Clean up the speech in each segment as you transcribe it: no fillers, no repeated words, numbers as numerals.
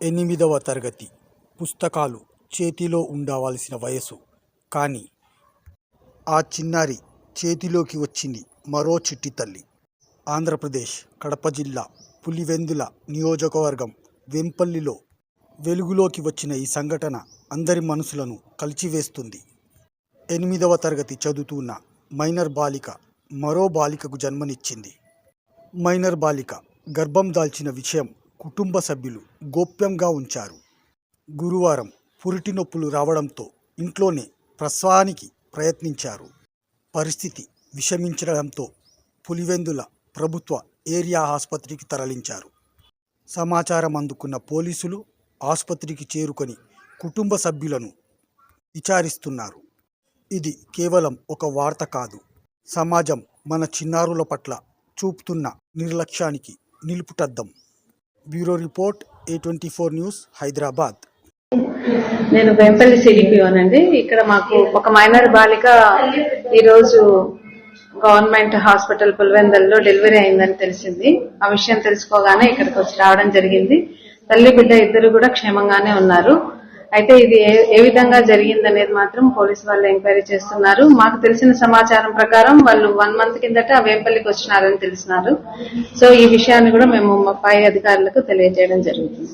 8వ తరగతి పుస్తకాలు చేతిలో ఉండవలసిన వయసు. కానీ ఆ చిన్నారి చేతిలోకి వచ్చింది మరో చిట్టి తల్లి. ఆంధ్రప్రదేశ్ కడప జిల్లా పులివెందుల నియోజకవర్గం వెంపల్లిలో వెలుగులోకి వచ్చిన ఈ సంఘటన అందరి మనసులను కలిచివేస్తుంది. 8వ తరగతి చదువుతున్న మైనర్ బాలిక మరో బాలికకు జన్మనిచ్చింది. మైనర్ బాలిక గర్భం దాల్చిన విషయం కుటుంబ సభ్యులు గోప్యంగా ఉంచారు. గురువారం పురిటి నొప్పులు రావడంతో ఇంట్లోనే ప్రసవానికి ప్రయత్నించారు. పరిస్థితి విషమించడంతో పులివెందుల ప్రభుత్వ ఏరియా ఆసుపత్రికి తరలించారు. సమాచారం అందుకున్న పోలీసులు ఆసుపత్రికి చేరుకొని కుటుంబ సభ్యులను విచారిస్తున్నారు. ఇది కేవలం ఒక వార్త కాదు, సమాజం మన చిన్నారుల పట్ల చూపుతున్న నిర్లక్ష్యానికి నిలుపుటద్దం. Bureau report, A24 news, Hyderabad. నేను వెంపల్లి సిడిపిఓనండి. ఇక్కడ మాకు ఒక మైనర్ బాలిక ఈరోజు గవర్నమెంట్ హాస్పిటల్ పులివెందుల్లో డెలివరీ అయిందని తెలిసింది. ఆ విషయం తెలుసుకోగానే ఇక్కడికి వచ్చి రావడం జరిగింది. తల్లి బిడ్డ ఇద్దరు కూడా క్షేమంగానే ఉన్నారు. అయితే ఇది ఏ విధంగా జరిగిందనేది మాత్రం పోలీసు వాళ్ళు ఎంక్వైరీ చేస్తున్నారు. మాకు తెలిసిన సమాచారం ప్రకారం వాళ్ళు 1 మంత్ కిందట వేంపల్లికి వచ్చినారని తెలిసినారు. సో ఈ విషయాన్ని కూడా మేము మా పై అధికారులకు తెలియజేయడం జరుగుతుంది.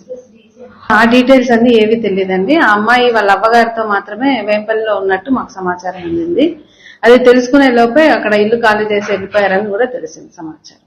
ఆ డీటెయిల్స్ అన్ని ఏవి తెలియదండి. ఆ అమ్మాయి వాళ్ళ అవ్వగారితో మాత్రమే వేంపల్లిలో ఉన్నట్టు మాకు సమాచారం అందింది. అది తెలుసుకునే లోపే అక్కడ ఇల్లు ఖాళీ చేసి వెళ్ళిపోయారని కూడా తెలిసింది సమాచారం.